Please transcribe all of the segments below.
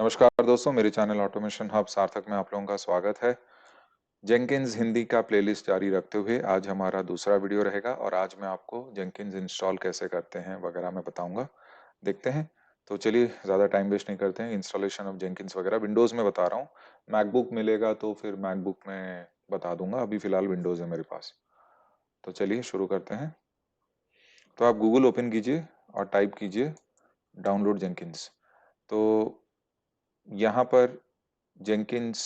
नमस्कार दोस्तों, मेरे चैनल ऑटोमेशन हब सार्थक में आप लोगों का स्वागत है। जेंकिन्स हिंदी का प्लेलिस्ट जारी रखते हुए आज हमारा दूसरा वीडियो रहेगा और आज मैं आपको जेंकिन्स इंस्टॉल कैसे करते हैं वगैरह मैं बताऊंगा। देखते हैं। तो चलिए ज़्यादा टाइम वेस्ट नहीं करते हैं। इंस्टॉलेशन ऑफ जेंकिन्स वगैरह विंडोज़ में बता रहा हूँ। मैकबुक मिलेगा तो फिर मैकबुक में बता दूंगा। अभी फिलहाल विंडोज़ है मेरे पास। तो चलिए शुरू करते हैं। तो आप गूगल ओपन कीजिए और टाइप कीजिए डाउनलोड जेंकिन्स। तो यहाँ पर जेंकिन्स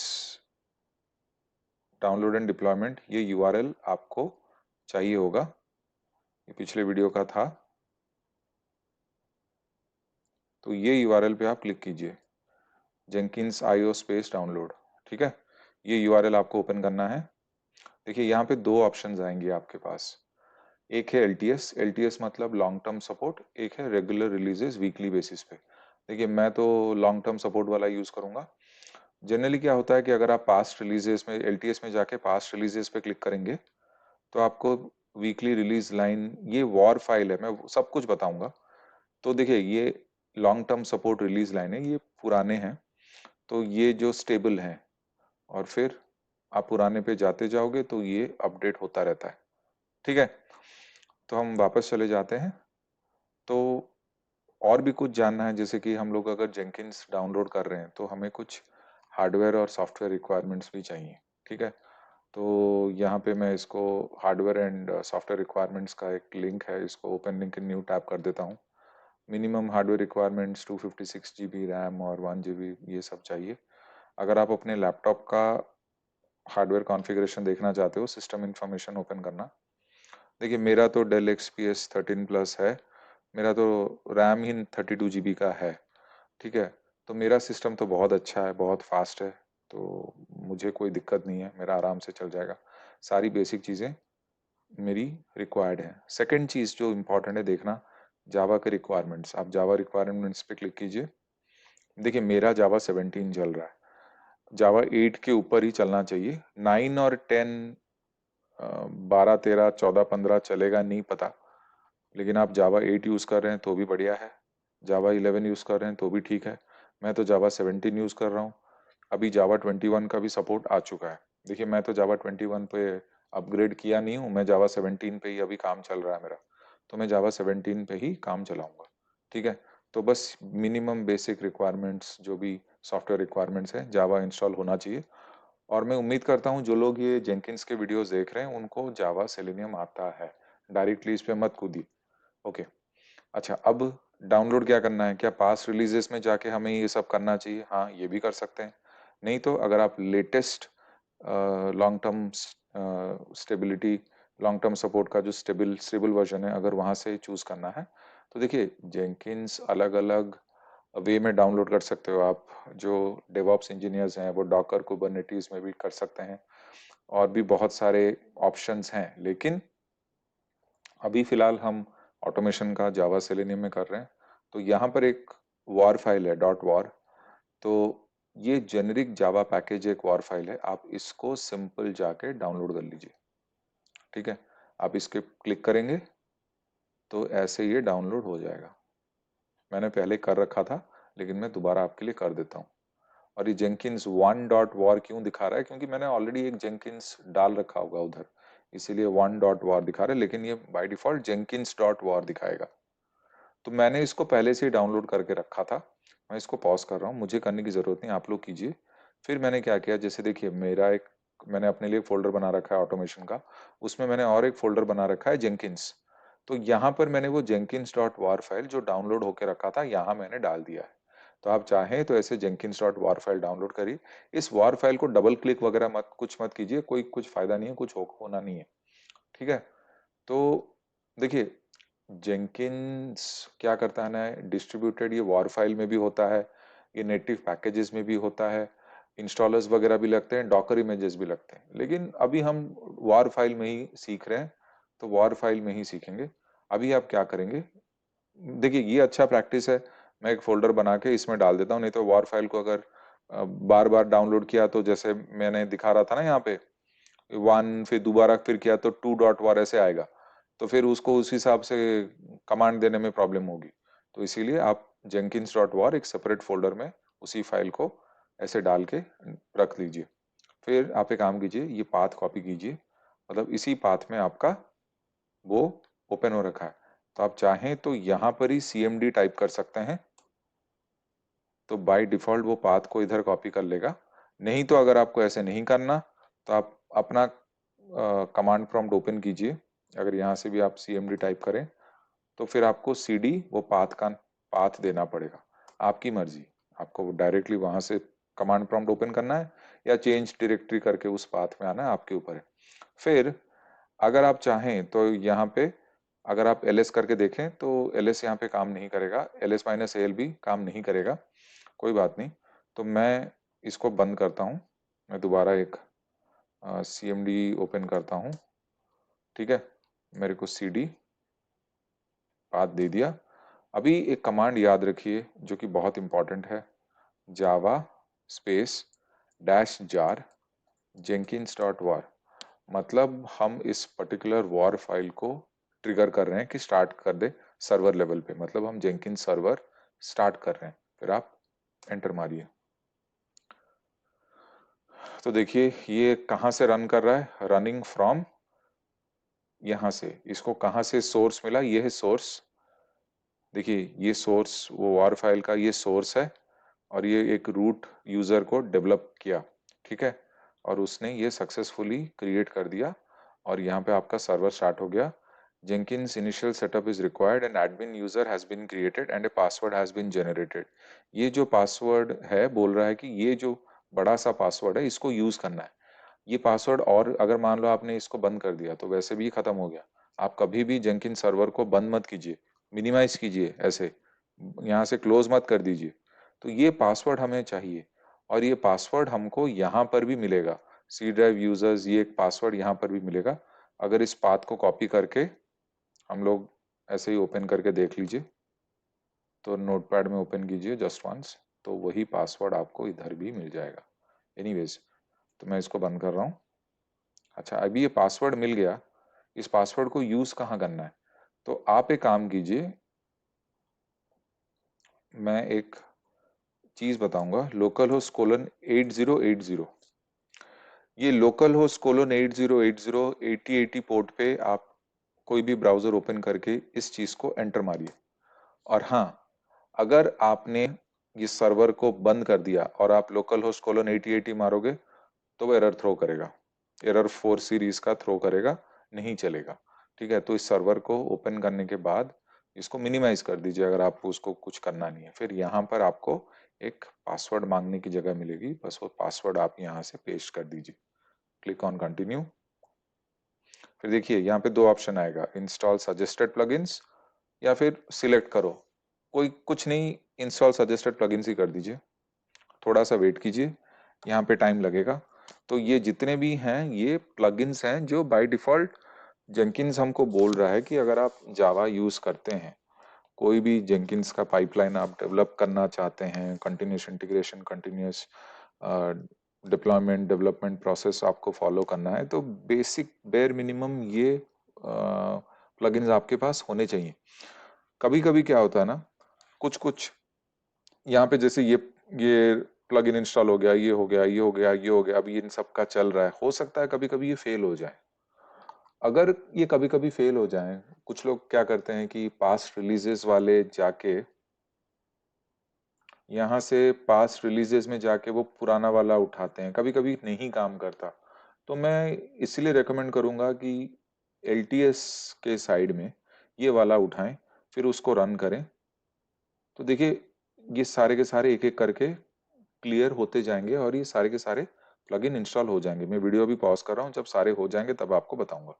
डाउनलोड एंड डिप्लॉयमेंट ये यूआरएल आपको चाहिए होगा। ये पिछले वीडियो का था। तो ये यूआरएल पे आप क्लिक कीजिए, जेंकिन्स आईओ स्पेस डाउनलोड। ठीक है, ये यूआरएल आपको ओपन करना है। देखिए यहाँ पे दो ऑप्शंस आएंगे आपके पास। एक है एलटीएस, एलटीएस मतलब लॉन्ग टर्म सपोर्ट। एक है रेगुलर रिलीजेस वीकली बेसिस पे। देखिए मैं तो लॉन्ग टर्म सपोर्ट वाला यूज करूंगा। जनरली क्या होता है कि अगर आप पास्ट रिलीजेस में एलटीएस में जाके पास्ट रिलीजेस पे क्लिक करेंगे तो आपको वीकली रिलीज लाइन, ये वॉर फाइल है, मैं सब कुछ बताऊंगा। तो देखिए ये long term support release line है, ये पुराने हैं। तो ये जो स्टेबल हैं और फिर आप पुराने पे जाते जाओगे तो ये अपडेट होता रहता है। ठीक है, तो हम वापस चले जाते हैं। तो और भी कुछ जानना है, जैसे कि हम लोग अगर जेंकिन्स डाउनलोड कर रहे हैं तो हमें कुछ हार्डवेयर और सॉफ्टवेयर रिक्वायरमेंट्स भी चाहिए। ठीक है, तो यहाँ पे मैं इसको हार्डवेयर एंड सॉफ्टवेयर रिक्वायरमेंट्स का एक लिंक है, इसको open link in new tab कर देता हूँ। Minimum hardware requirements 256 GB RAM और 1 GB ये सब चाहिए। अगर आप अपने लैपटॉप का हार्डवेयर कॉन्फ़िगरेशन देखना चाहते हो, सिस्टम इंफॉर्मेशन ओपन करना। देखिए मेरा तो डेल XPS 13 प्लस है। मेरा तो रैम ही 32 GB का है। ठीक है, तो मेरा सिस्टम तो बहुत अच्छा है, बहुत फास्ट है। तो मुझे कोई दिक्कत नहीं है, मेरा आराम से चल जाएगा। सारी बेसिक चीज़ें मेरी रिक्वायर्ड है। सेकंड चीज़ जो इम्पोर्टेंट है देखना, जावा के रिक्वायरमेंट्स। आप जावा रिक्वायरमेंट्स पे क्लिक कीजिए। देखिए मेरा जावा 17 चल रहा है, जावा 8 के ऊपर ही चलना चाहिए। 9 और 10, 12, 13, 14, 15 चलेगा नहीं पता, लेकिन आप जावा 8 यूज़ कर रहे हैं तो भी बढ़िया है। जावा 11 यूज़ कर रहे हैं तो भी ठीक है। मैं तो जावा 17 यूज़ कर रहा हूँ। अभी जावा 21 का भी सपोर्ट आ चुका है। देखिए मैं तो जावा 21 पे अपग्रेड किया नहीं हूँ, मैं जावा 17 पे ही अभी काम चल रहा है मेरा। तो मैं जावा 17 पे ही काम चलाऊंगा। ठीक है, तो बस मिनिमम बेसिक रिक्वायरमेंट्स जो भी सॉफ्टवेयर रिक्वायरमेंट्स हैं, जावा इंस्टॉल होना चाहिए। और मैं उम्मीद करता हूँ जो लोग ये जेंकिन्स के वीडियोस देख रहे हैं उनको जावा सेलेनियम आता है। डायरेक्टली इस पे मत कूदिए। ओके, अच्छा अब डाउनलोड क्या करना है? क्या पास रिलीजेस में जाके हमें ये सब करना चाहिए? हाँ, ये भी कर सकते हैं। नहीं तो अगर आप latest long term stability, long term support का जो स्टेबल वर्जन है, अगर वहां से चूज करना है तो देखिए जेंकिन्स अलग अलग वे में डाउनलोड कर सकते हो आप। जो डेवऑप्स इंजीनियर्स हैं वो डॉकर कुबरनेटीज में भी कर सकते हैं। और भी बहुत सारे ऑप्शंस हैं, लेकिन अभी फिलहाल हम ऑटोमेशन का जावा सेलेनियम में कर रहे हैं। तो यहाँ पर एक वॉर फाइल है, डॉट वॉर। तो ये जेनेरिक जावा पैकेज एक वॉर फाइल है, आप इसको सिंपल जाके डाउनलोड कर लीजिए। ठीक है, आप इसके क्लिक करेंगे तो ऐसे ये डाउनलोड हो जाएगा। मैंने पहले कर रखा था, लेकिन मैं दोबारा आपके लिए कर देता हूँ। और ये जेंकिन्स 1.war क्यों दिखा रहा है? क्योंकि मैंने ऑलरेडी एक जेंकिन्स डाल रखा होगा उधर, इसीलिए 1.war दिखा रहा है, लेकिन ये by default Jenkins dot war दिखाएगा। तो मैंने इसको पहले से ही डाउनलोड करके रखा था। मैं इसको पॉज कर रहा हूँ, मुझे करने की जरूरत नहीं, आप लोग कीजिए। फिर मैंने क्या किया, जैसे देखिए मेरा एक, मैंने अपने लिए एक फोल्डर बना रखा है ऑटोमेशन का, उसमें मैंने और एक फोल्डर बना रखा है जेंकिन्स। तो यहाँ पर मैंने वो जेंकिन्स डॉट वार फाइल जो डाउनलोड होकर रखा था यहाँ मैंने डाल दिया है। तो आप चाहें तो ऐसे जेंकिन्स डॉट वार फाइल डाउनलोड करिए। इस वार फाइल को डबल क्लिक वगैरह मत, कुछ मत कीजिए, कोई कुछ फायदा नहीं है, कुछ होना नहीं है। ठीक है, तो देखिए जेंकिन्स क्या करता है ना, डिस्ट्रीब्यूटेड ये वॉर फाइल में भी होता है, ये नेटिव पैकेजेस में भी होता है, इंस्टॉलर्स वगैरह भी लगते हैं, डॉकर इमेजेस भी लगते हैं। लेकिन अभी हम वॉर फाइल में ही सीख रहे हैं, तो वॉर फाइल में ही सीखेंगे। अभी आप क्या करेंगे, देखिए ये अच्छा प्रैक्टिस है। मैं एक फोल्डर बना के इसमें डाल देता हूँ, नहीं तो वॉर फाइल को अगर बार बार डाउनलोड किया तो जैसे मैंने दिखा रहा था ना यहाँ पे, 1 फिर दोबारा फिर किया तो 2.war ऐसे आएगा। तो फिर उसको उस हिसाब से कमांड देने में प्रॉब्लम होगी। तो इसीलिए आप jenkins.war एक सेपरेट फोल्डर में उसी फाइल को ऐसे डाल के रख लीजिए। फिर आप एक काम कीजिए, ये पाथ कॉपी कीजिए, मतलब इसी पाथ में आपका वो ओपन हो रखा है। तो आप चाहें तो यहाँ पर ही cmd टाइप कर सकते हैं, तो बाय डिफॉल्ट वो पाथ को इधर कॉपी कर लेगा। नहीं तो अगर आपको ऐसे नहीं करना तो आप अपना कमांड प्रॉम्प्ट ओपन कीजिए। अगर यहाँ से भी आप cmd टाइप करें तो फिर आपको cd वो पाथ का पाथ देना पड़ेगा। आपकी मर्जी, आपको डायरेक्टली वहां से कमांड प्रॉम्प्ट ओपन करना है या चेंज डायरेक्टरी करके उस पाथ में आना है, आपके ऊपर है। फिर अगर आप चाहें तो यहाँ पे अगर आप ls करके देखें तो ls यहाँ पे काम नहीं करेगा, ls-al भी काम नहीं करेगा, कोई बात नहीं। तो मैं इसको बंद करता हूँ, मैं दोबारा एक cmd ओपन करता हूँ, ठीक है। मेरे को cd पाथ दे दिया। अभी एक कमांड याद रखिए जो कि बहुत इंपॉर्टेंट है, Java space dash jar jenkins.var। मतलब हम इस पर्टिकुलर वॉर फाइल को ट्रिगर कर रहे हैं कि स्टार्ट कर दे सर्वर लेवल पे, मतलब हम जेंकिंस सर्वर स्टार्ट कर रहे हैं। फिर आप एंटर मारिए। तो देखिए ये कहाँ से रन कर रहा है, रनिंग फ्रॉम यहाँ से। इसको कहाँ से सोर्स मिला, ये है सोर्स। देखिए ये सोर्स वो वॉर फाइल का ये सोर्स है, और ये एक रूट यूजर को डेवलप किया, ठीक है। और उसने ये सक्सेसफुली क्रिएट कर दिया, और यहाँ पे आपका सर्वर स्टार्ट हो गया। Jenkins initial setup is required and admin user has been created and a password has been generated। ये जो पासवर्ड है बोल रहा है कि ये जो बड़ा सा पासवर्ड है इसको यूज करना है। ये पासवर्ड, और अगर मान लो आपने इसको बंद कर दिया तो वैसे भी खत्म हो गया। आप कभी भी Jenkins सर्वर को बंद मत कीजिए, मिनिमाइज कीजिए, ऐसे यहाँ से क्लोज मत कर दीजिए। तो ये पासवर्ड हमें चाहिए, और ये पासवर्ड हमको यहाँ पर भी मिलेगा। सी ड्राइव यूजर्स, ये एक पासवर्ड यहाँ पर भी मिलेगा। अगर इस पाथ को कॉपी करके हम लोग ऐसे ही ओपन करके देख लीजिए, तो नोटपैड में ओपन कीजिए जस्ट वंस, तो वही पासवर्ड आपको इधर भी मिल जाएगा। एनीवेज, तो मैं इसको बंद कर रहा हूँ। अच्छा, अभी ये पासवर्ड मिल गया, इस पासवर्ड को यूज कहाँ करना है? तो आप एक काम कीजिए, मैं एक चीज बताऊंगा, लोकल होस्ट कोलन 8080। ये लोकल होस्ट कोलन 8080 8080 पोर्ट पे आप कोई भी ब्राउजर ओपन करके इस चीज को एंटर मारिए। और हाँ, अगर आपने ये सर्वर को बंद कर दिया और आप लोकल होस्ट कोलन 8080 मारोगे तो वो एरर थ्रो करेगा, एरर 4 सीरीज का थ्रो करेगा, नहीं चलेगा, ठीक है। तो इस सर्वर को ओपन करने के बाद इसको मिनिमाइज कर दीजिए अगर आपको उसको कुछ करना नहीं है। फिर यहाँ पर आपको एक पासवर्ड मांगने की जगह मिलेगी, बस वो पासवर्ड आप यहाँ से पेस्ट कर दीजिए। Click on continue. फिर देखिए यहाँ पे दो ऑप्शन आएगा, इंस्टॉल सजेस्टेड प्लगइन्स या फिर सिलेक्ट करो। कोई कुछ नहीं, इंस्टॉल सजेस्टेड प्लगइन्स ही कर दीजिए। थोड़ा सा वेट कीजिए, यहाँ पे टाइम लगेगा। तो ये जितने भी हैं ये प्लगइन्स हैं जो बाय डिफॉल्ट जेंकिंस हमको बोल रहा है कि अगर आप जावा यूज करते हैं, कोई भी जेंकिंस का पाइपलाइन आप डेवलप करना चाहते हैं, continuous integration, continuous deployment, development process आपको फॉलो करना है, तो बेसिक बेयर मिनिमम ये प्लगइन्स आपके पास होने चाहिए। कभी कभी क्या होता है ना, कुछ कुछ यहाँ पे जैसे ये प्लग इन इंस्टॉल हो गया, ये हो गया, ये हो गया, ये हो गया, अभी इन सब का चल रहा है, हो सकता है कभी कभी ये फेल हो जाए। अगर ये कभी कभी फेल हो जाए, कुछ लोग क्या करते हैं कि पास्ट रिलीजेस वाले जाके यहाँ से पास्ट रिलीजेस में जाके वो पुराना वाला उठाते हैं, कभी कभी नहीं काम करता। तो मैं इसलिए रेकमेंड करूंगा कि LTS के साइड में ये वाला उठाएं, फिर उसको रन करें। तो देखिए ये सारे के सारे एक एक करके क्लियर होते जाएंगे और ये सारे के सारे प्लगइन इंस्टॉल हो जाएंगे। मैं वीडियो भी पॉज कर रहा हूँ, जब सारे हो जाएंगे तब आपको बताऊंगा।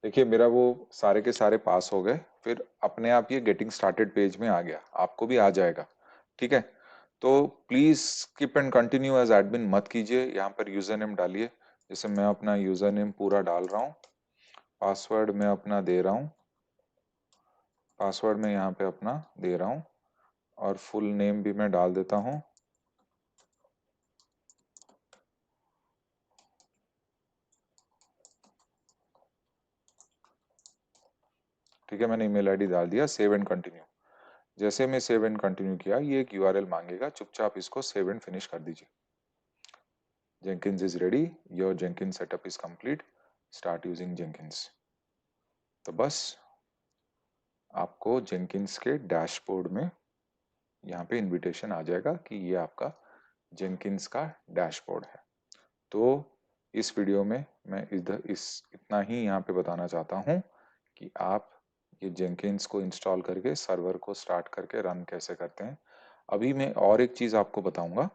देखिए मेरा वो सारे के सारे पास हो गए, फिर अपने आप ये गेटिंग स्टार्टेड पेज में आ गया, आपको भी आ जाएगा, ठीक है। तो please skip and continue as admin मत कीजिए, यहाँ पर यूजर नेम डालिए। जैसे मैं अपना यूजर नेम पूरा डाल रहा हूँ, पासवर्ड मैं अपना दे रहा हूँ, पासवर्ड मैं यहाँ पे अपना दे रहा हूँ, और फुल नेम भी मैं डाल देता हूँ। ठीक है, मैंने ईमेल आईडी डाल दिया, सेव एंड कंटिन्यू। जैसे मैं सेव एंड कंटिन्यू किया, ये एक यूआरएल मांगेगा, चुपचाप इसको सेव एंड फिनिश कर दीजिए। Jenkins is ready, your Jenkins setup is complete, start using Jenkins। तो बस आपको Jenkins के डैशबोर्ड में यहाँ पे इनविटेशन आ जाएगा कि ये आपका Jenkins का डैशबोर्ड है। तो इस वीडियो में मैं इतना ही यहाँ पे बताना चाहता हूँ कि आप ये Jenkins को इंस्टॉल करके सर्वर को स्टार्ट करके रन कैसे करते हैं। अभी मैं और एक चीज आपको बताऊंगा।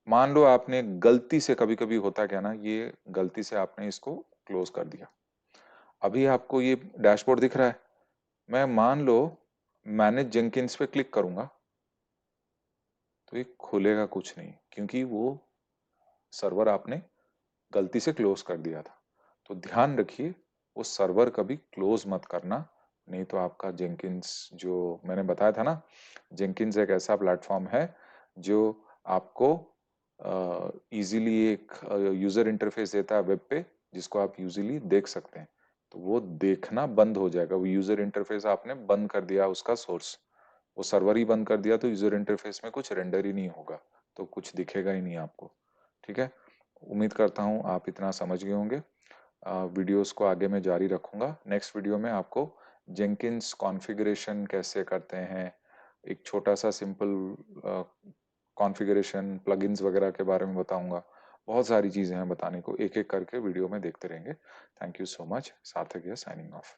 मान लो आपने गलती से, कभी कभी होता क्या ना, ये गलती से आपने इसको क्लोज कर दिया। अभी आपको ये डैशबोर्ड दिख रहा है, मैं मान लो मैनेज जेंकिंस पे क्लिक करूंगा तो ये खुलेगा कुछ नहीं, क्योंकि वो सर्वर आपने गलती से क्लोज कर दिया था। तो ध्यान रखिए, वो सर्वर कभी क्लोज मत करना, नहीं तो आपका जेंकिंस, जो मैंने बताया था ना, जेंकिंस एक ऐसा प्लेटफॉर्म है जो आपको इजीली एक यूजर इंटरफेस देता है वेब पे, जिसको आप इजीली देख सकते हैं। तो वो देखना बंद हो जाएगा, वो यूजर इंटरफेस आपने बंद कर दिया, उसका सोर्स, वो सर्वर ही बंद कर दिया, तो यूजर इंटरफेस में कुछ रेंडर ही नहीं होगा, तो कुछ दिखेगा ही नहीं आपको। ठीक है, उम्मीद करता हूँ आप इतना समझ गए होंगे। वीडियोस को आगे मैं जारी रखूंगा। नेक्स्ट वीडियो में आपको जेंकिंस कॉन्फ़िगरेशन कैसे करते हैं, एक छोटा सा सिंपल कॉन्फ़िगरेशन, प्लगइन्स वगैरह के बारे में बताऊंगा। बहुत सारी चीजें हैं बताने को, एक एक करके वीडियो में देखते रहेंगे। Thank you so much. सार्थक है साइनिंग ऑफ।